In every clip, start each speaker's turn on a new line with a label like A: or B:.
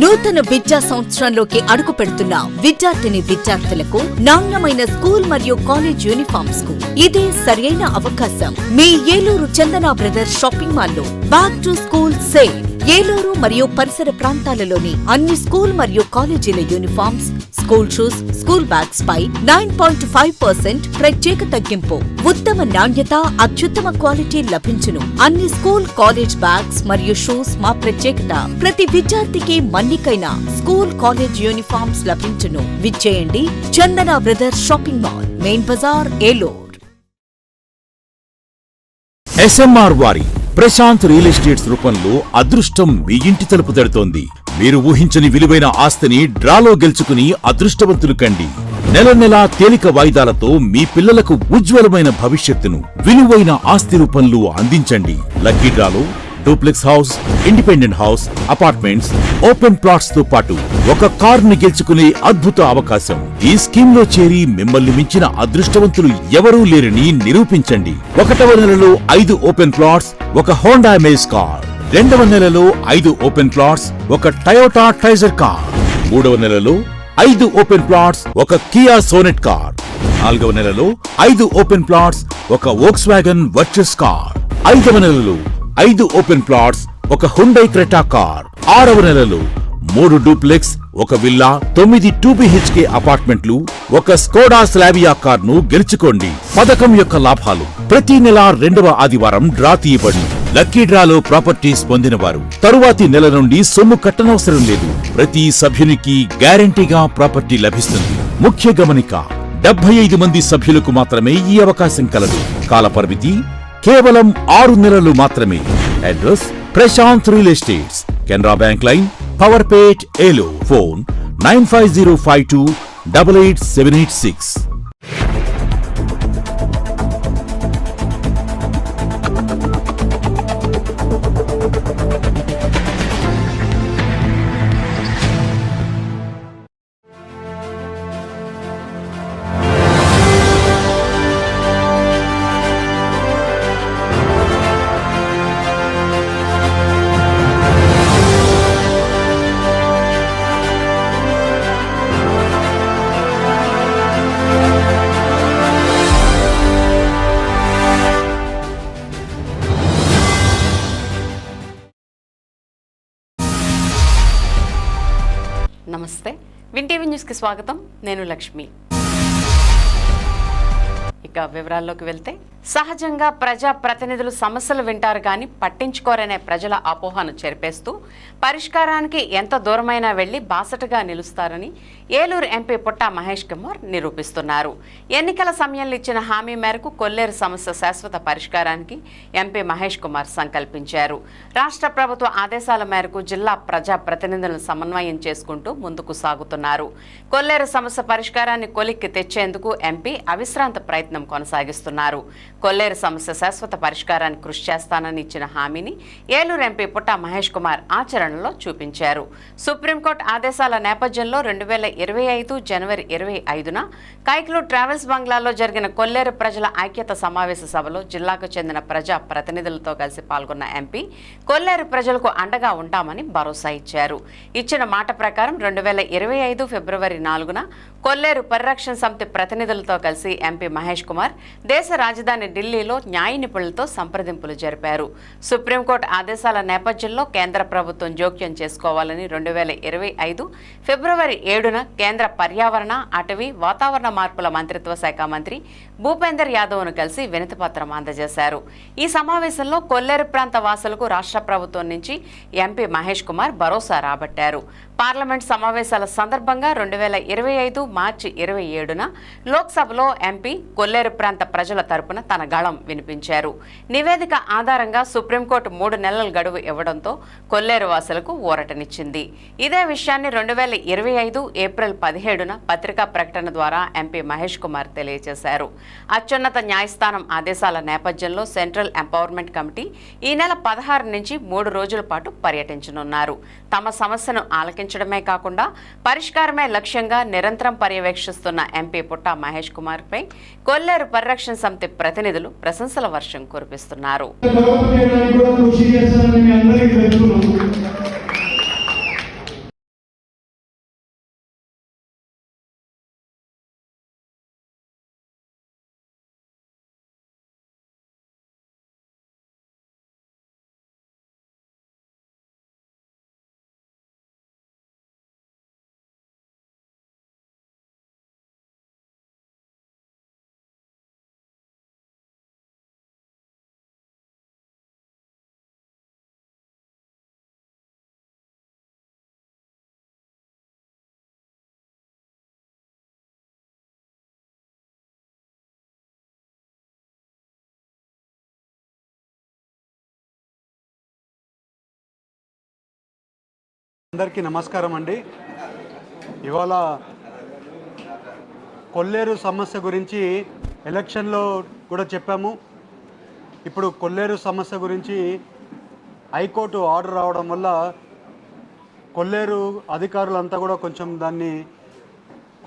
A: నూతన విద్యా సంవత్సరంలోకి అడుగు పెడుతున్న విద్యార్థులకు నాణ్యమైన స్కూల్ మరియు కాలేజ్ యూనిఫామ్స్ కు ఇదే సరైన అవకాశం. మీ Eluru Chandana brothers shopping mall లో back to school sale. Eluru మరియు పరిసర ప్రాంతాలలోని అన్ని స్కూల్ మరియు కాలేజీల uniforms, school shoes, school bags పై 9.5% ప్రత్యేక తగ్గింపు. ఉత్తమ నాణ్యత, అత్యుత్తమ క్వాలిటీ లభించును. అన్ని స్కూల్, కాలేజ్ బ్యాగ్స్ మరియు షూస్ మా ప్రత్యేకత. ప్రతి విద్యార్థికి మన్నికైన స్కూల్, కాలేజ్ యూనిఫామ్స్ లభించును. విచ్చేయండి Chandana brothers shopping mall, main బజార్, ఏలూరు.
B: SMR వారి ప్రశాంత్ రియల్ ఎస్టేట్స్ రూపంలో అదృష్టం మీ ఇంటి తలుపు తడుతోంది. మీరు ఊహించని విలువైన ఆస్తిని డ్రాలో గెలుచుకుని అదృష్టవంతులు కండి. నెల నెలా తేలిక వాయిదాలతో మీ పిల్లలకు ఉజ్వలమైన భవిష్యత్తును విలువైన ఆస్తి రూపంలో అందించండి. లక్కీ డ్రాలో duplex house, independent house, apartments, open plots తో పాటు ఒక కార్ ని గెలుచుకునే అద్భుత అవకాశం. ఈ స్కీమ్ లో చేరి మిమ్మల్ని మించిన అదృష్టవంతులు ఎవరూ లేరని నిరూపించండి. 1వ నెలలో 5 ఓపెన్ ప్లాట్స్, ఒక హోండా అమేజ్ కార్. 2వ నెలలో 5 ఓపెన్ ప్లాట్స్, ఒక టయోటా ట్రైజర్ కార్. 3వ నెలలో 5 ఓపెన్ ప్లాట్స్, ఒక కియా సోనెట్ కార్. 4వ నెలలో 5 ఓపెన్ ప్లాట్స్, ఒక వోక్స్వాగన్ వర్చస్ కార్. 5వ నెలలో 5 ఓపెన్ ప్లాట్స్, ఒక హుండై క్రెటా కార్. 6వ నెలలో 3 డూప్లెక్స్, ఒక విల్లా, 9 2BHK అపార్ట్మెంట్లు, ఒక స్కోడా స్లావియా కార్ ను గెలుచుకోండి. పథకం యొక్క లాభాలు: ప్రతి నెల 2వ ఆదివారం డ్రా తీయబడి లక్కీ డ్రాలో ప్రాపర్టీస్ పొందినవారు తరువాతి నెల నుండి సొమ్ము కట్టనవసరం లేదు. ప్రతి సభ్యునికి గ్యారంటీగా ప్రాపర్టీ లభిస్తుంది. ముఖ్య గమనిక: 75 మంది సభ్యులకు మాత్రమే ఈ అవకాశం కలదు. కాలపరిమితి కేవలం 6 నెలలు మాత్రమే. Address: Prashant real estates, Canara bank line, Powerpet, Eluru. Phone 95052 88786.
C: నమస్తే, వింటీవీ న్యూస్కి స్వాగతం. నేను లక్ష్మి. ఇక వివరాల్లోకి వెళ్తే, సహజంగా ప్రజా ప్రతినిధులు సమస్యలు వింటారు కానీ పట్టించుకోరనే ప్రజల అపోహను చెరిపేస్తూ పరిష్కారానికి ఎంత దూరమైనా వెళ్లి బాసటగా నిలుస్తారని ఏలూరు ఎంపీ పుట్టా మహేష్ కుమార్ నిరూపిస్తున్నారు. ఎన్నికల సమయంలో ఇచ్చిన హామీ మేరకు కొల్లేరు సమస్య శాశ్వత పరిష్కారానికి ఎంపీ మహేష్ కుమార్ సంకల్పించారు. రాష్ట్ర ప్రభుత్వ ఆదేశాల మేరకు జిల్లా ప్రజా ప్రతినిధులను సమన్వయం చేసుకుంటూ ముందుకు సాగుతున్నారు. కొల్లేరు సమస్య పరిష్కారాన్ని కొలిక్కి తెచ్చేందుకు ఎంపీ అవిశ్రాంత ప్రయత్నం కొనసాగిస్తున్నారు. కొల్లేరు సమస్య శాశ్వత పరిష్కారానికి కృషి చేస్తానని ఇచ్చిన హామీని ఏలూరు ఎంపీ పుట్టా మహేష్ కుమార్ ఆచరణలో చూపించారు. సుప్రీంకోర్టు ఆదేశాల నేపథ్యంలో 2025 జనవరి 25న కైక్లూ ట్రావెల్స్ బంగ్లాలో జరిగిన కొల్లేరు ప్రజల ఐక్యత సమావేశ సభలో జిల్లాకు చెందిన ప్రజా ప్రతినిధులతో కలిసి పాల్గొన్న ఎంపీ కొల్లేరు ప్రజలకు అండగా ఉంటామని భరోసా ఇచ్చారు. ఇచ్చిన మాట ప్రకారం 2025 ఫిబ్రవరి 4న కొల్లేరు పరిరక్షణ సమితి ప్రతినిధులతో కలిసి ఎంపీ మహేష్ కుమార్ దేశ రాజధాని ఢిల్లీలో న్యాయ నిపుణులతో సంప్రదింపులు జరిపారు. సుప్రీంకోర్టు ఆదేశాల నేపథ్యంలో కేంద్ర ప్రభుత్వం జోక్యం చేసుకోవాలని 2025 ఫిబ్రవరి 7న కేంద్ర పర్యావరణ, అటవీ, వాతావరణ మార్పుల మంత్రిత్వ శాఖ మంత్రి భూపేందర్ యాదవ్ను కలిసి వినతిపత్రం అందజేశారు. ఈ సమావేశంలో కొల్లేరు ప్రాంత వాసులకు రాష్ట్ర ప్రభుత్వం నుంచి ఎంపీ మహేష్ కుమార్ భరోసా రాబట్టారు. పార్లమెంట్ సమావేశాల సందర్భంగా 2025 మార్చి 27న లోక్సభలో ఎంపీ కొల్లేరు ప్రాంత ప్రజల తరపున తన గళం వినిపించారు. నివేదిక ఆధారంగా సుప్రీంకోర్టు 3 నెలల గడువు ఇవ్వడంతో కొల్లేరు వాసులకు ఊరటనిచ్చింది. ఇదే విషయాన్ని 2025 ఏప్రిల్ 17న పత్రికా ప్రకటన ద్వారా ఎంపీ మహేష్ కుమార్ తెలియజేశారు. అత్యున్నత న్యాయస్థానం ఆదేశాల నేపథ్యంలో సెంట్రల్ ఎంపవర్మెంట్ కమిటీ ఈ నెల 16 నుంచి 3 రోజుల పాటు పర్యటించనున్నారు. తమ సమస్యను ఆలకించడమే కాకుండా పరిష్కారమే లక్ష్యంగా నిరంతరం పర్యవేక్షిస్తున్న ఎంపీ పుట్టా మహేష్ కుమార్ పై కొల్లేరు పరిరక్షణ సమితి ప్రతినిధులు ప్రశంసల వర్షం కురిపిస్తున్నారు.
D: అందరికీ నమస్కారం అండి. ఇవాళ కొల్లేరు సమస్య గురించి ఎలక్షన్లో కూడా చెప్పాము. ఇప్పుడు కొల్లేరు సమస్య గురించి హైకోర్టు ఆర్డర్ రావడం వల్ల కొల్లేరు అధికారులంతా కూడా కొంచెం దాన్ని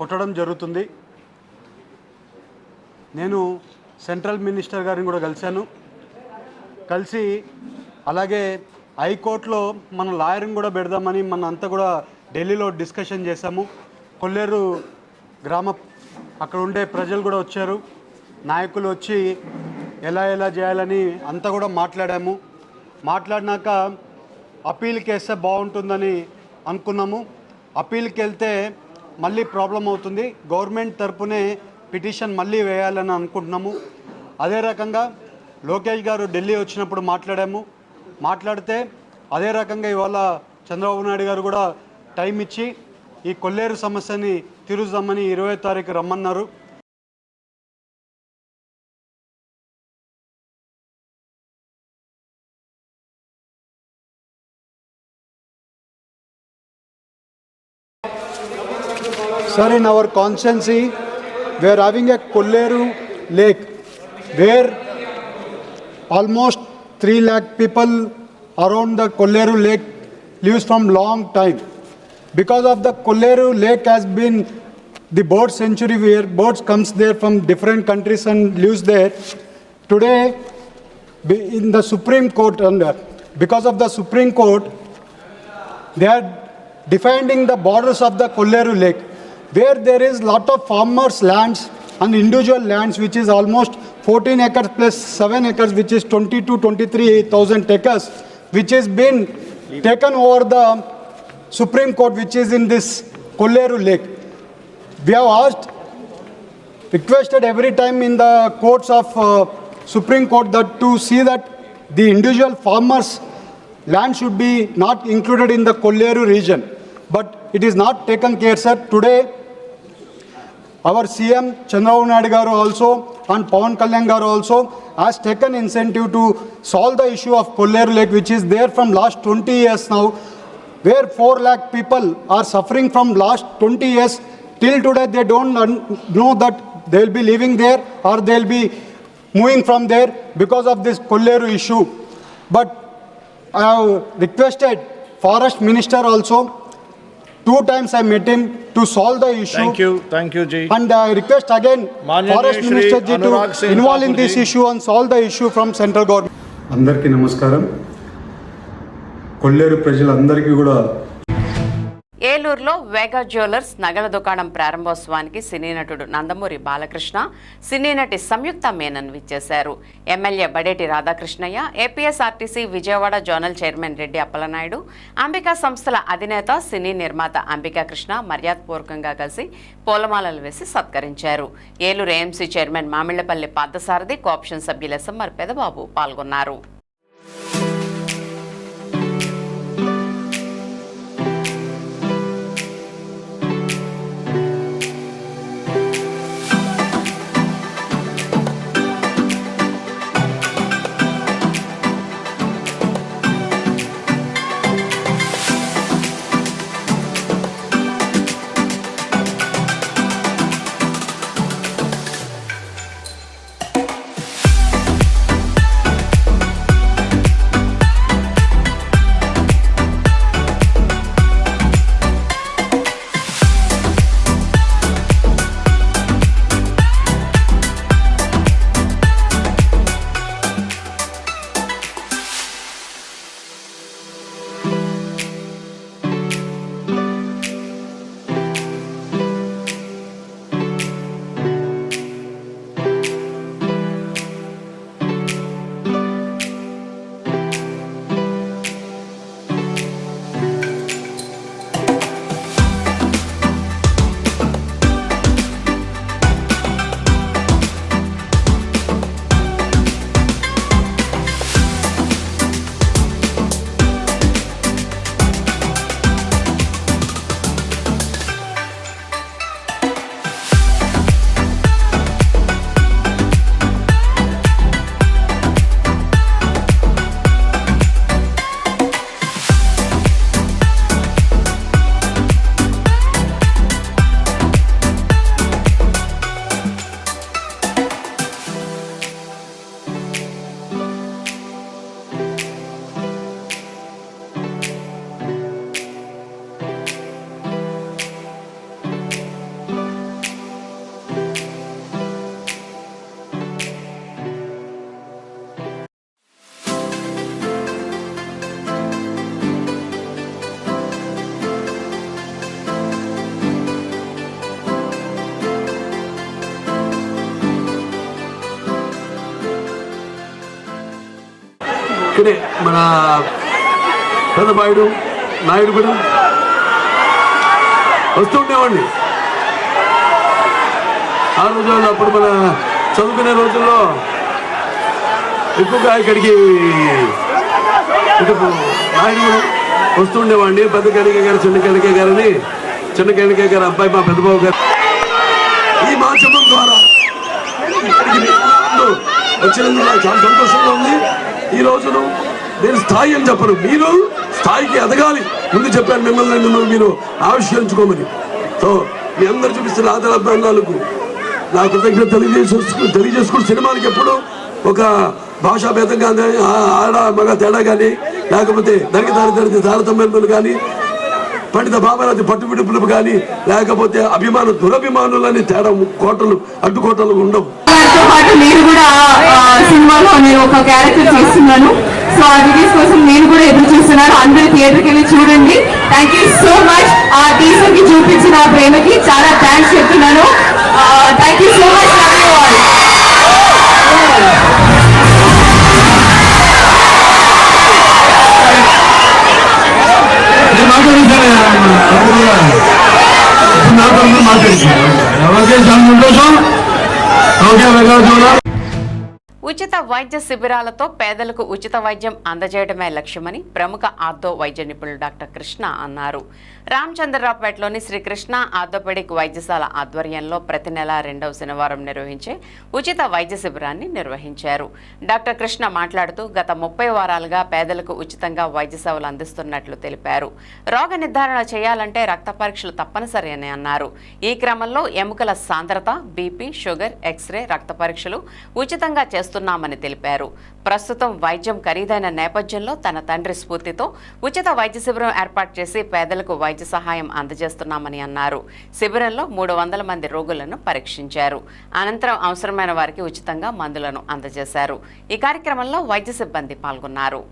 D: కొట్టడం జరుగుతుంది. నేను సెంట్రల్ మినిస్టర్ గారిని కూడా కలిసి అలాగే హైకోర్టులో మన లాయర్ని కూడా పెడదామని మన అంతా కూడా ఢిల్లీలో డిస్కషన్ చేశాము. కొల్లేరు గ్రామ అక్కడ ఉండే ప్రజలు కూడా వచ్చారు, నాయకులు వచ్చి ఎలా చేయాలని అంతా కూడా మాట్లాడినాక అప్పీల్కి వేస్తే బాగుంటుందని అనుకున్నాము. అప్పీల్కి వెళ్తే మళ్ళీ ప్రాబ్లం అవుతుంది, గవర్నమెంట్ తరపునే పిటిషన్ మళ్ళీ వేయాలని అనుకుంటున్నాము. అదే రకంగా లోకేష్ గారు ఢిల్లీ వచ్చినప్పుడు మాట్లాడితే అదే రకంగా ఇవాళ చంద్రబాబు నాయుడు గారు కూడా టైం ఇచ్చి ఈ కొల్లేరు సమస్యని తీరుద్దామని 20వ తారీఖు రమ్మన్నారు. Sir, in our constituency, we are having a Kolleru lake where almost 3 lakh people around the Kolleru lake lives from long time. Because of the Kolleru lake has been the bird sanctuary where birds comes there from different countries and lives there. Today, in the Supreme Court, and because of the Supreme Court, they are defining the borders of the Kolleru lake, where there is lot of farmers' lands and individual lands, which is almost 14 acres plus 7 acres, which is 20 to 23,000 acres, which has been taken over the Supreme Court, which is in this Kolleru lake. We have requested every time in the courts of Supreme Court that to see that the individual farmers' land should be not included in the Kolleru region. But it is not taken care, sir. Today, our CM Chandrababu Naidu garu also and Pawan Kalyan garu also has taken incentive to solve the issue of Kolleru lake, which is there from last 20 years now, where 4 lakh people are suffering from last 20 years. Till today they don't know that they will be living there or they will be moving from there because of this Kolleru issue. But I have requested Forest Minister also. 2 times I met him to solve the issue.
E: Thank you, Ji.
D: And I request again Forest Minister Ji to involve in this issue and solve the issue from central government. అందరికీ నమస్కారం. కొల్లేరు ప్రజలందరికీ కూడా
C: ఏలూరులో వేగా jewellers నగల దుకాణం ప్రారంభోత్సవానికి సినీ నటుడు నందమూరి బాలకృష్ణ, సినీ నటి సంయుక్త మేనన్ విచ్చేశారు. MLA Badeti Radhakrishnaiah, APSRTC Vijayawada zonal chairman Reddy Appalanaidu, Ambika సంస్థల అధినేత సినీ నిర్మాత అంబికా కృష్ణ మర్యాదపూర్వకంగా కలిసి పూలమాలలు వేసి సత్కరించారు. Eluru AMC chairman Mamillapalli Parthasarathi, cooption సభ్యులు ఎస్ఎంఆర్ పెదబాబు పాల్గొన్నారు.
E: ఇక్కడే మన పెద్దబాయుడు నాయుడు కూడా వస్తుండేవాడిని. ఆ రోజుల్లో అప్పుడు మన చదువుకునే రోజుల్లో ఎక్కువగా ఇక్కడికి నాయుడు వస్తుండేవాడిని. పెద్ద కణిక గారు, చిన్న కణిక గారని, చిన్న కణిక గారు అబ్బాయి మా పెద్దబాబు గారు. ఈ మాధ్యమం ద్వారా వచ్చినందుకు నాకు చాలా సంతోషంగా ఉంది. ఈ రోజును నేను స్థాయి అని చెప్పను, మీరు స్థాయికి ఎదగాలి ముందు చెప్పాను మిమ్మల్ని మీరు ఆవిష్కరించుకోమని. సో మీ అందరు చూపిస్తున్న ఆదరాభిమానాలకు నా కృతజ్ఞత తెలియజేసుకుని సినిమాలకి ఎప్పుడు ఒక భాషా భేదం కానీ, ఆడ మగ తేడా కానీ, లేకపోతే దానికి తారతమ్యాలు కానీ, పండిత బాబారాజు పట్టు విడుపులు కానీ, లేకపోతే దురభిమానులని తేడా కోటలు అడ్డుకోటలు ఉండవు.
F: నేను కూడా సినిమాలో నేను ఒక క్యారెక్టర్ చేస్తున్నాను. సో ఆ రిలీజ్ కోసం నేను కూడా ఎదురు చూస్తున్నాను. అందరూ థియేటర్కి వెళ్ళి చూడండి. Thank you so much. ఆ టీచర్ కి చూపించిన ప్రేమకి చాలా థ్యాంక్స్ చెప్తున్నాను. Thank you so much.
C: ఉచిత వైద్య శిబిరాలతో పేదలకు ఉచిత వైద్యం అందజేయడమే లక్ష్యమని ప్రముఖ ఆర్థో వైద్య నిపుణులు డాక్టర్ కృష్ణ అన్నారు. రామచంద్రరావుపేటలోని శ్రీకృష్ణ ఆర్థోపెడిక్ వైద్యశాల ఆధ్వర్యంలో ప్రతి నెల 2వ శనివారం నిర్వహించే ఉచిత వైద్య శిబిరాన్ని నిర్వహించారు. డాక్టర్ కృష్ణ మాట్లాడుతూ గత 30 వారాలుగా పేదలకు ఉచితంగా వైద్య సేవలు అందిస్తున్నట్లు తెలిపారు. రోగ నిర్ధారణ చేయాలంటే రక్త పరీక్షలు తప్పనిసరి అని అన్నారు. ఈ క్రమంలో ఎముకల సాంద్రత, బీపీ, షుగర్, ఎక్స్రే, రక్త పరీక్షలు ఉచితంగా చేస్తున్నామని తెలిపారు. ప్రస్తుతం వైద్యం ఖరీదైన నేపథ్యంలో తన తండ్రి స్ఫూర్తితో ఉచిత వైద్య శిబిరం ఏర్పాటు చేసి పేదలకు వైద్య సహాయం అందజేస్తున్నామని అన్నారు. శిబిరంలో 300 మంది రోగులను పరీక్షించారు. అనంతరం అవసరమైన వారికి ఉచితంగా మందులను అందజేశారు. ఈ కార్యక్రమంలో వైద్య సిబ్బంది పాల్గొన్నారు.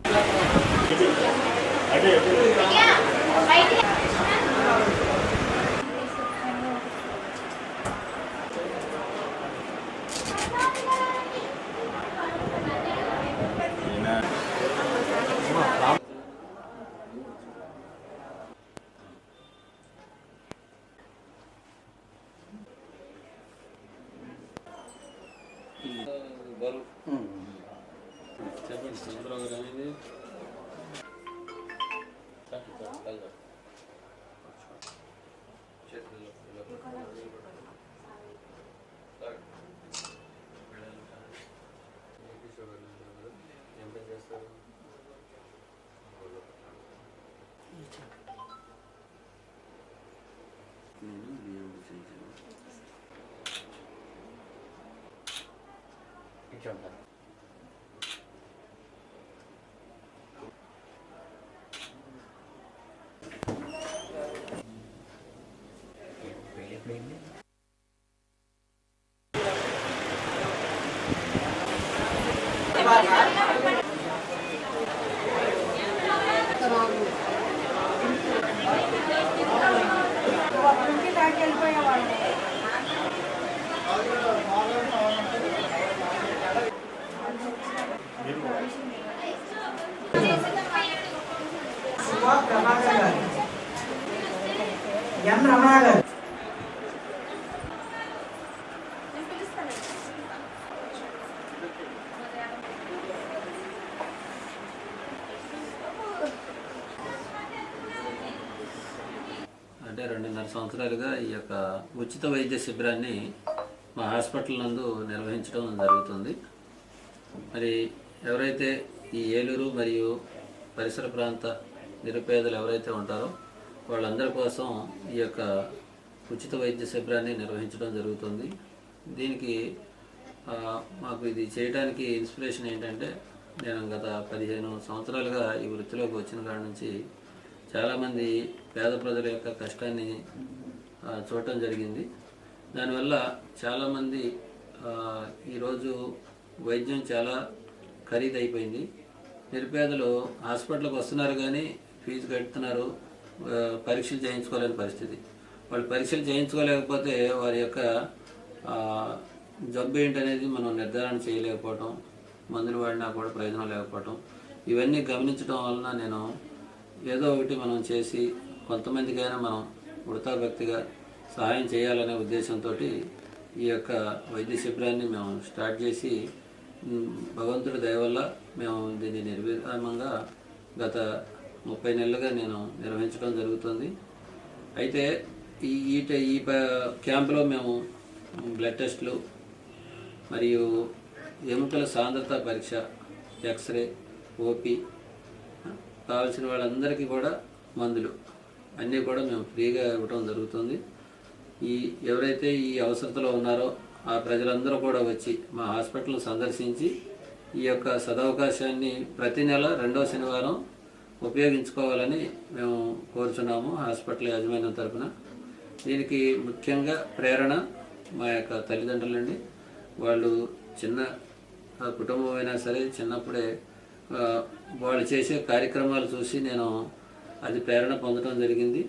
G: అంటే 2.5 సంవత్సరాలుగా ఈ యొక్క ఉచిత వైద్య శిబిరాన్ని మా హాస్పిటల్ నందు నిర్వహించడం జరుగుతుంది. మరి ఎవరైతే ఈ ఏలూరు మరియు పరిసర ప్రాంత నిరుపేదలు ఎవరైతే ఉంటారో వాళ్ళందరి కోసం ఈ యొక్క ఉచిత వైద్య శిబిరాన్ని నిర్వహించడం జరుగుతుంది. దీనికి మాకు ఇది చేయడానికి ఇన్స్పిరేషన్ ఏంటంటే, నేను గత 15 సంవత్సరాలుగా ఈ వృత్తిలోకి వచ్చిన కాడి నుంచి చాలామంది పేద ప్రజల యొక్క కష్టాన్ని చూడటం జరిగింది. దానివల్ల చాలామంది ఈరోజు వైద్యం చాలా ఖరీదైపోయింది. నిరుపేదలు హాస్పిటల్కి వస్తున్నారు కానీ ఫీజు కడుతున్నారు, పరీక్షలు చేయించుకోలేని పరిస్థితి. వాళ్ళు పరీక్షలు చేయించుకోలేకపోతే వారి యొక్క జబ్బు ఏంటనేది మనం నిర్ధారణ చేయలేకపోవటం, మందులు వాడినా కూడా ప్రయోజనం లేకపోవటం, ఇవన్నీ గమనించడం వలన నేను ఏదో ఒకటి మనం చేసి కొంతమందికైనా మనం ఉడతా భక్తిగా సహాయం చేయాలనే ఉద్దేశంతో ఈ యొక్క వైద్య శిబిరాన్ని మేము స్టార్ట్ చేసి భగవంతుడి దయ వల్ల మేము దీన్ని నిర్విరామంగా గత 30 నెలలుగా నేను నిర్వహించడం జరుగుతుంది. అయితే ఈ క్యాంపులో మేము బ్లడ్ టెస్టులు మరియు ఎముకల సాంద్రత పరీక్ష, ఎక్స్రే, ఓపీ, కావాల్సిన వాళ్ళందరికీ కూడా మందులు అన్నీ కూడా మేము ఫ్రీగా ఇవ్వడం జరుగుతుంది. ఎవరైతే ఈ అవసరతలో ఉన్నారో ఆ ప్రజలందరూ కూడా వచ్చి మా హాస్పిటల్ సందర్శించి ఈ యొక్క సదవకాశాన్ని ప్రతి నెల 2వ శనివారం ఉపయోగించుకోవాలని మేము కోరుచున్నాము హాస్పిటల్ యాజమాన్యం తరఫున. దీనికి ముఖ్యంగా ప్రేరణ మా యొక్క తల్లిదండ్రులండి. వాళ్ళు చిన్న కుటుంబం అయినా సరే చిన్నప్పుడే వాళ్ళు చేసే కార్యక్రమాలు చూసి నేను అది ప్రేరణ పొందడం జరిగింది.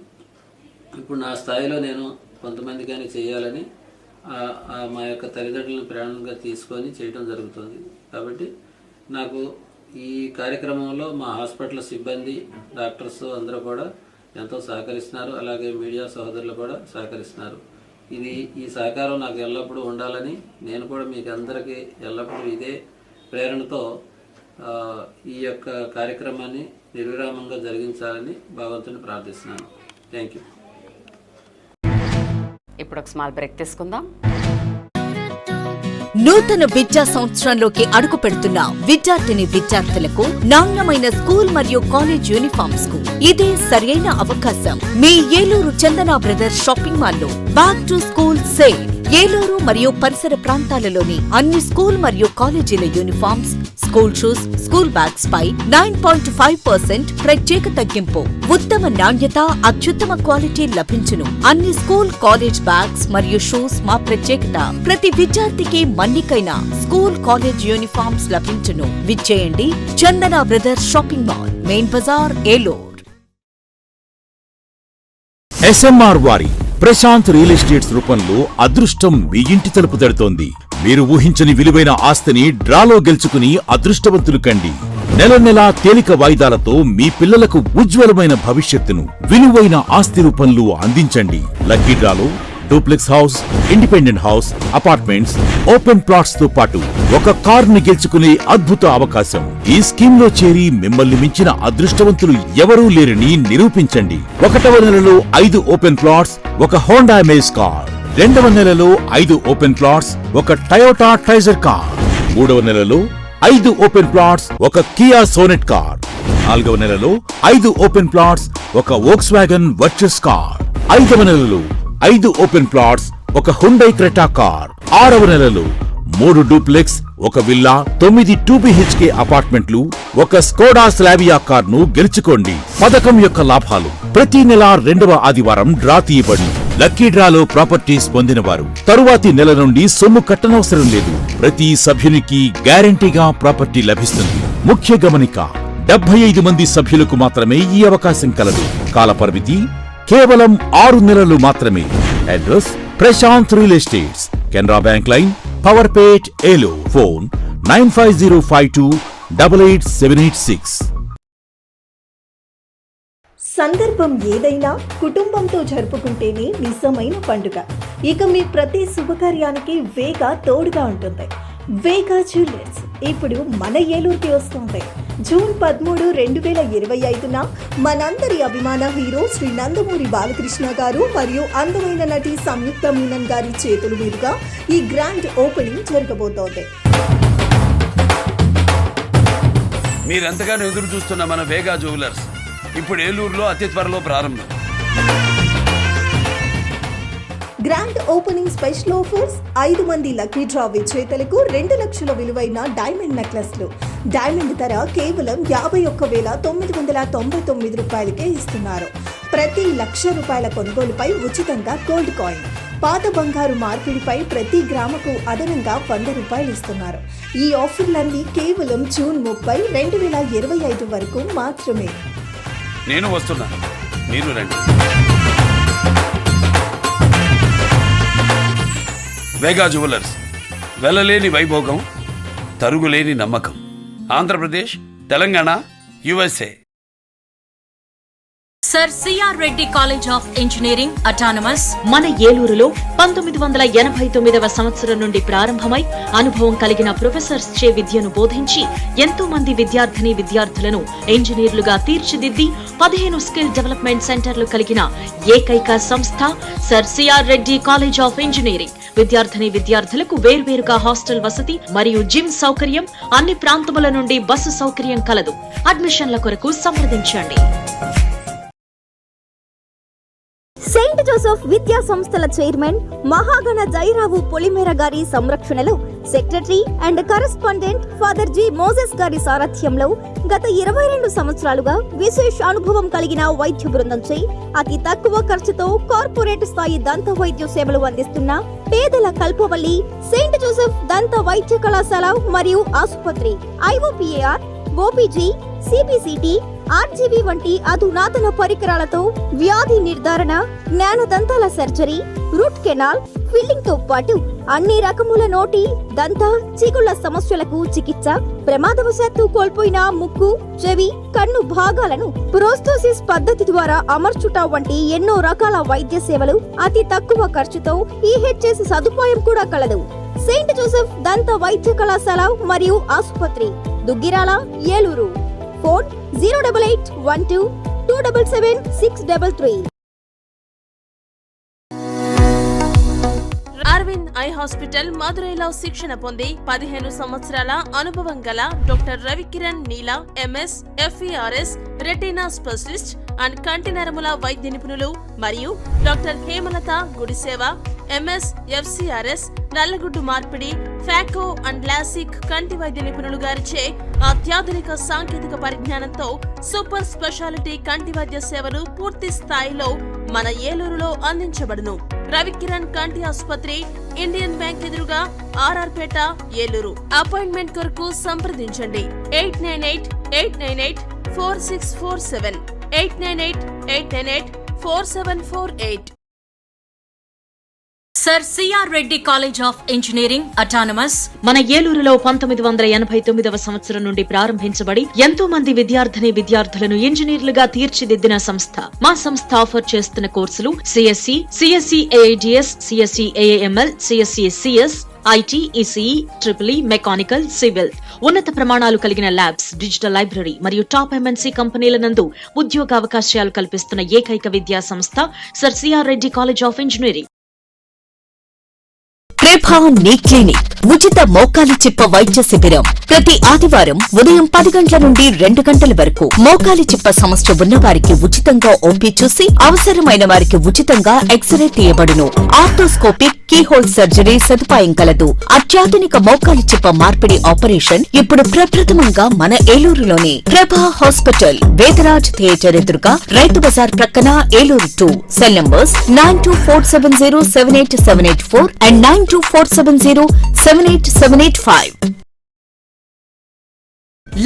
G: ఇప్పుడు నా స్థాయిలో నేను కొంతమందికైనా చేయాలని మా యొక్క తల్లిదండ్రులను ప్రేరణగా తీసుకొని చేయడం జరుగుతుంది. కాబట్టి నాకు ఈ కార్యక్రమంలో మా హాస్పిటల్ సిబ్బంది, డాక్టర్స్ అందరూ కూడా ఎంతో సహకరిస్తున్నారు. అలాగే మీడియా సహోదరులు కూడా సహకరిస్తున్నారు. ఈ సహకారం నాకు ఎల్లప్పుడూ ఉండాలని నేను కూడా మీకు అందరికీ ఎల్లప్పుడూ ఇదే ప్రేరణతో ఈ యొక్క కార్యక్రమాన్ని నిర్విరామంగా జరిగించాలని భగవంతుని ప్రార్థిస్తున్నాను. Thank you.
C: ఇప్పుడు ఒక స్మాల్ బ్రేక్ తీసుకుందాం.
A: నూతన విద్యా సంవత్సరంలోకి అడుగు పెడుతున్న విద్యార్థులకు నాణ్యమైన స్కూల్ మరియు కాలేజ్ యూనిఫామ్స్ కు ఇదే సరైన అవకాశం. మీ ఏలూరు చందన బ్రదర్స్ షాపింగ్ మాల్లో back to school sale. Eluru మరియు పరిసర ప్రాంతాలలోని అన్ని స్కూల్ మరియు కాలేజీల uniforms, school shoes, school bags పై 9.5% ప్రత్యేక తగ్గింపు. ఉత్తమ నాణ్యత, అత్యుత్తమ క్వాలిటీ లభించును. అన్ని స్కూల్, కాలేజ్ బ్యాగ్స్ మరియు షూస్ మా ప్రత్యేకత. ప్రతి విద్యార్థికి మన్నికైన స్కూల్, కాలేజ్ యూనిఫామ్స్ లభించును. విచ్చేయండి Chandana brothers shopping mall, main బజార్, ఏలూరు.
B: SMR వారి ప్రశాంత్ రియల్ ఎస్టేట్స్ రూపంలో అదృష్టం మీ ఇంటి తలుపు తడుతోంది. మీరు ఊహించని విలువైన ఆస్తిని డ్రాలో గెలుచుకుని అదృష్టవంతులు కండి. నెల తేలిక వాయిదాలతో మీ పిల్లలకు ఉజ్వలమైన భవిష్యత్తును విలువైన ఆస్తి రూపంలో అందించండి. లక్కీ డ్రాలో duplex house, independent house, apartments, open plots తో పాటు ఒక కారుని గెలుచుకునే అద్భుత అవకాశం. ఈ స్కీమ్ లో చేరి మిమ్మల్ని మించిన అదృష్టవంతులు ఎవరూ లేరని నిరూపించండి. 1వ నెలలో 5 ఓపెన్ ప్లాట్స్, ఒక హోండా అమేజ్ కార్. 2వ నెలలో 5 ఓపెన్ ప్లాట్స్, ఒక టయోటా ట్రైజర్ కార్. 3వ నెలలో 5 ఓపెన్ ప్లాట్స్, ఒక కియా సోనెట్ కార్. 4వ నెలలో 5 ఓపెన్ ప్లాట్స్, ఒక వోక్స్వాగన్ వర్చస్ కార్. 5వ నెలలో 5 ఓపెన్ ప్లాట్స్, ఒక హుండై క్రెటా కార్. 6వ నెలలో 3 డూప్లెక్స్, ఒక విల్లా, 9 2BHK అపార్ట్మెంట్లు, ఒక స్కోడా స్లావియా కార్ను గెలుచుకోండి. పథకం యొక్క లాభాలు: ప్రతి నెల 2వ ఆదివారం డ్రా తీయబడి లక్కీ డ్రాలో ప్రాపర్టీస్ పొందినవారు తరువాతి నెల నుండి సొమ్ము కట్టనవసరం లేదు. ప్రతి సభ్యునికి గ్యారంటీగా ప్రాపర్టీ లభిస్తుంది. ముఖ్య గమనిక: 75 మంది సభ్యులకు మాత్రమే ఈ అవకాశం కలదు. కాలపరిమితి కేవలం 6 నెలలు మాత్రమే. Address: Prashant real estates, Canara bank line, Powerpet, Eluru. Phone 9505288786.
H: సందర్భం ఏదైనా కుటుంబంతో జరుపుకుంటేనే నిజమైన పండుగ. ఇక మీ ప్రతి శుభకార్యానికి వేగా తోడుగా ఉంటుంది. వేగా జ్యువెలర్స్ ఇప్పుడు మన ఏలూరుకి వస్తుంది. జూన్ 13, 2025న మనందరి అభిమాన హీరో శ్రీ నందమూరి బాలకృష్ణ గారు మరియు అందమైన నటి సంయుక్త మీనన్ గారి చేతుల మీదుగా ఈ గ్రాండ్ ఓపెనింగ్ జరగబోతోంది.
I: మీరెంతగానో ఎదురు చూస్తున్న మన వేగా జ్యువెలర్స్ ఇప్పుడు ఏలూరులో అతి త్వరలో ప్రారంభం.
H: గ్రాండ్ ఓపెనింగ్ స్పెషల్ ఆఫర్స్: 5 మంది లక్కీ డ్రా విజేతలకు 2 లక్షల విలువైన డైమండ్ నెక్లెస్లు. డైమండ్ ధర కేవలం 51,999 రూపాయలకే ఇస్తున్నారు. ప్రతి ₹1,00,000 కొనుగోలుపై ఉచితంగా గోల్డ్ కాయిన్. పాత బంగారు మార్పిడిపై ప్రతి గ్రాముకు అదనంగా ₹100 ఇస్తున్నారు. ఈ ఆఫర్లన్నీ కేవలం జూన్ 30, 2025 వరకు మాత్రమే.
I: నేను వస్తున్నా, మీరు రండి. వేగా జ్యువెలర్స్, వెలలేని వైభోగం, తరుగులేని నమ్మకం. Andhra Pradesh, Telangana, USA.
A: Sir CR Reddy college of engineering autonomous మన ఏలూరులో 1989వ సంవత్సరం నుండి ప్రారంభమై అనుభవం కలిగిన ప్రొఫెసర్స్ చే విద్యను బోధించి ఎంతో మంది విద్యార్థులను ఇంజనీర్లుగా తీర్చిదిద్ది 15 స్కిల్ డెవలప్మెంట్ సెంటర్లు కలిగిన ఏకైక సంస్థ sir CR Reddy college of engineering. విద్యార్థులకు వేర్వేరుగా హాస్టల్ వసతి మరియు జిమ్ సౌకర్యం, అన్ని ప్రాంతముల నుండి బస్సు సౌకర్యం కలదు. అడ్మిషన్ల కొరకు సంప్రదించండి.
H: సెయింట్ జోసెఫ్ విద్యా సంస్థల చైర్మన్ మహాగణ జైరావు పొలిమేర గారి సంరక్షణలో secretary and correspondent father G Moses గారి సారథ్యంలో గత 22 సంవత్సరాలుగా విశేష అనుభవం కలిగిన వైద్య బృందంచే అతి తక్కువ ఖర్చుతో కార్పొరేట్ స్థాయి దంత వైద్య సేవలు అందిస్తున్న పేదల కల్పవల్లి సెయింట్ జోసెఫ్ దంత వైద్య కళాశాల మరియు ఆసుపత్రి IOPAR, OPG, CPCT, RGV వంటి అధునాతన పరికరాలతో వ్యాధి నిర్ధారణ, జ్ఞానదంతాల సర్జరీ, రూట్ కెనాల్, ఫిల్లింగ్ తో పాటు అన్ని రకముల నోటి, దంత, చిగుళ్ల సమస్యలకు చికిత్స, ప్రమాదవశాత్తు కోల్పోయిన ముక్కు, చెవి, కన్ను భాగాలను ప్రోస్తోసిస్ పద్ధతి ద్వారా అమర్చుట వంటి ఎన్నో రకాల వైద్య సేవలు అతి తక్కువ ఖర్చుతో EHS సదుపాయం కూడా కలదు. సెయింట్ జోసెఫ్ దంత వైద్య కళాశాల మరియు ఆసుపత్రి, Duggirala, Eluru. Phone 08812277633.
J: Aravind eye hospital మదురైలో శిక్షణ పొంది 15 సంవత్సరాల అనుభవం గల doctor Ravikiran Neela MS, FERS, retina specialist and కంటి నరముల వైద్య నిపుణులు మరియు doctor Hemalatha Gudiseva MS, FCRS, నల్లగుడ్డు మార్పిడి, ఫాకో అండ్ లాసిక్ కంటి వైద్య నిపుణులు గారిచే అత్యాధునిక సాంకేతిక పరిజ్ఞానంతో సూపర్ స్పెషాలిటీ కంటి వైద్య సేవలు పూర్తి స్థాయిలో మన ఏలూరులో అందించబడును. రవికిరణ్ కంటి ఆసుపత్రి, ఇండియన్ బ్యాంక్ ఎదురుగా, RR పేట, ఏలూరు. అపాయింట్మెంట్ కొరకు సంప్రదించండి 898-898-4647, 898-898-4748.
A: Sir CR Reddy college of engineering autonomous
J: మన ఏలూరులో 1989వ సంవత్సరం నుండి ప్రారంభించబడి ఎంతో మంది విద్యార్థులను ఇంజనీర్లుగా తీర్చిదిద్దిన సంస్థ. మా సంస్థ ఆఫర్ చేస్తున్న కోర్సులు CSE, CSE AIDS, CSE AAML, CSE CS, IT, ECE, EEE, mechanical, civil. ఉన్నత ప్రమాణాలు కలిగిన ల్యాబ్స్, డిజిటల్ లైబ్రరీ మరియు టాప్ MNC కంపెనీల నందు ఉద్యోగావకాశాలు కల్పిస్తున్న ఏకైక విద్యా సంస్థ sir CR Reddy college of engineering.
A: ప్రభా నీ క్లినిక్ ఉచిత మోకాలి చిప్ప వైద్య శిబిరం ప్రతి ఆదివారం ఉదయం 10 గంటల నుండి 2 గంటల వరకు. మోకాలి చిప్ప సమస్య ఉన్న వారికి ఉచితంగా OP చూసి అవసరమైన వారికి ఉచితంగా ఎక్స్రే తీయబడును. ఆర్థోస్కోపిక్ కీహోల్ సర్జరీ సదుపాయం కలదు. అత్యాధునిక మోకాలి చిప్ప మార్పిడి ఆపరేషన్ ఇప్పుడు ప్రప్రథమంగా మన ఏలూరులోనే. ప్రభా హాస్పిటల్, వేదరాజ్ థియేటర్ ఎదురుగా, రైతు బజార్ ప్రక్కన, Eluru 2. Cell numbers 9247078784 and 9247078785.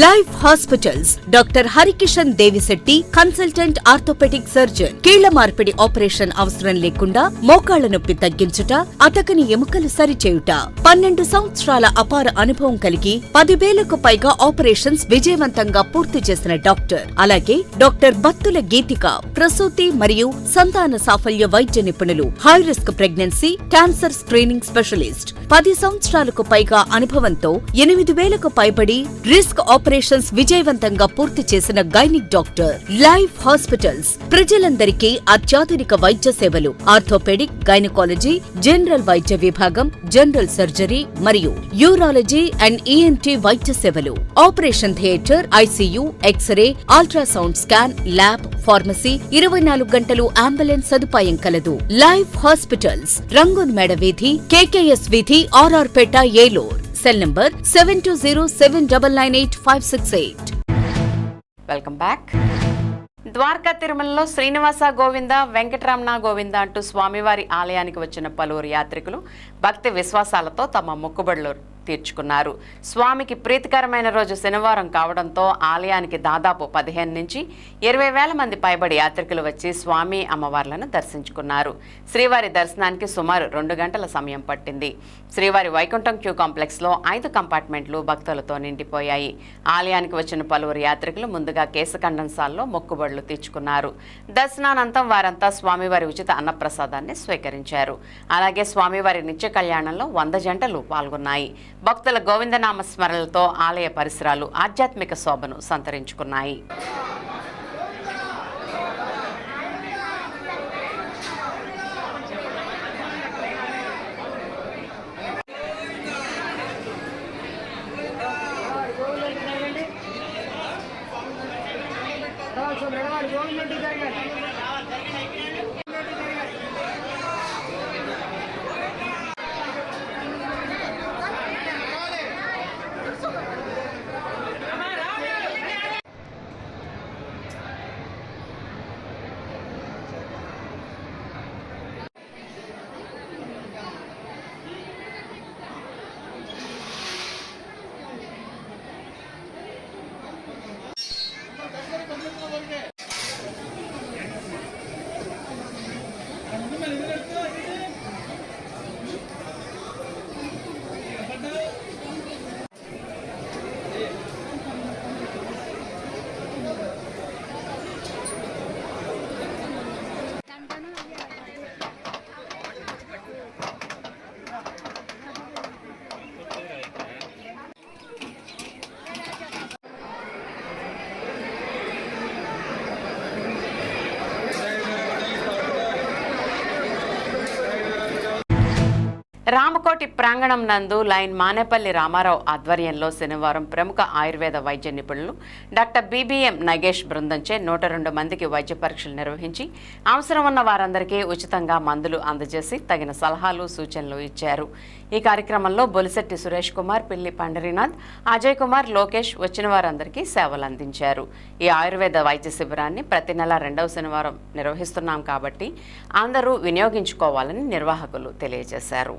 A: Life hospitals, doctor Harikishan Devisetty, consultant orthopaedic surgeon. కీళ్ల మార్పిడి ఆపరేషన్ అవసరం లేకుండా మోకాళ్ల నొప్పి తగ్గించుట, అతకని ఎముకలు సరిచేయుట. 12 సంవత్సరాల అపార అనుభవం కలిగి 10,000కు పైగా ఆపరేషన్స్ విజయవంతంగా పూర్తి చేసిన డాక్టర్. అలాగే డాక్టర్ బత్తుల గీతిక, ప్రసూతి మరియు సంతాన సాఫల్య వైద్య నిపుణులు. High risk pregnancy, cancer screening specialist. 10 సంవత్సరాలకు పైగా అనుభవంతో 8,000కు పైబడి రిస్క్ ఆపరేషన్స్ విజయవంతంగా పూర్తి చేసిన గైనిక్ డాక్టర్. లైఫ్ హాస్పిటల్స్ ప్రజలందరికీ అత్యాధునిక వైద్య సేవలు. ఆర్థోపెడిక్, గైనకాలజీ, జనరల్ వైద్య విభాగం, జనరల్ సర్జరీ మరియు యూరాలజీ అండ్ ENT వైద్య సేవలు. Operation theatre, ICU, x ray, ultrasound scan, lab, pharmacy, 24 గంటలు అంబులెన్స్ సదుపాయం కలదు. లైఫ్ హాస్పిటల్స్, రంగూన్ మేడ వీధి, KKS వీధి, RR పేట, Eluru. Cell number 7207998568.
C: Welcome back. Dwaraka తిరుమలలో శ్రీనివాస గోవింద, వెంకటరమణ గోవింద అంటూ స్వామివారి ఆలయానికి వచ్చిన పలువురు యాత్రికులు భక్తి విశ్వాసాలతో తమ మొక్కుబడులు తీర్చుకున్నారు. స్వామికి ప్రీతికరమైన రోజు శనివారం కావడంతో ఆలయానికి దాదాపు 15 నుంచి 20 వేల మంది పైబడి యాత్రికులు వచ్చి స్వామి అమ్మవార్లను దర్శించుకున్నారు. శ్రీవారి దర్శనానికి సుమారు 2 గంటల సమయం పట్టింది. శ్రీవారి వైకుంఠం క్యూ కాంప్లెక్స్లో 5 కంపార్ట్మెంట్లు భక్తులతో నిండిపోయాయి. ఆలయానికి వచ్చిన పలువురు యాత్రికులు ముందుగా కేశఖండన్సాల్లో మొక్కుబడులు తీర్చుకున్నారు. దర్శనానంతరం వారంతా స్వామివారి ఉచిత అన్నప్రసాదాన్ని స్వీకరించారు. అలాగే స్వామివారి నిత్య కళ్యాణంలో 100 జంటలు పాల్గొన్నాయి. భక్తుల గోవిందనామ స్మరణలతో ఆలయ పరిసరాలు ఆధ్యాత్మిక శోభను సంతరించుకున్నాయి. రామకోటి ప్రాంగణం నందు లైన్ మానేపల్లి రామారావు ఆధ్వర్యంలో శనివారం ప్రముఖ ఆయుర్వేద వైద్య నిపుణులు డాక్టర్ బీబీఎం నగేష్ బృందంచే 102 మందికి వైద్య పరీక్షలు నిర్వహించి అవసరం ఉన్న వారందరికీ ఉచితంగా మందులు అందజేసి తగిన సలహాలు సూచనలు ఇచ్చారు. ఈ కార్యక్రమంలో బొలిశెట్టి సురేష్ కుమార్, పిల్లి పండరీనాథ్, అజయ్ కుమార్, లోకేష్ వచ్చిన వారందరికీ సేవలు అందించారు. ఈ ఆయుర్వేద వైద్య శిబిరాన్ని ప్రతి నెల 2వ శనివారం నిర్వహిస్తున్నాం కాబట్టి అందరూ వినియోగించుకోవాలని నిర్వాహకులు తెలియజేశారు.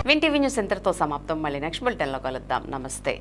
C: వింటీవీ న్యూస్ ఇంతటితో సమాప్తం. మళ్ళీ నెక్స్ట్ బులెటిన్లో కలుద్దాం. నమస్తే.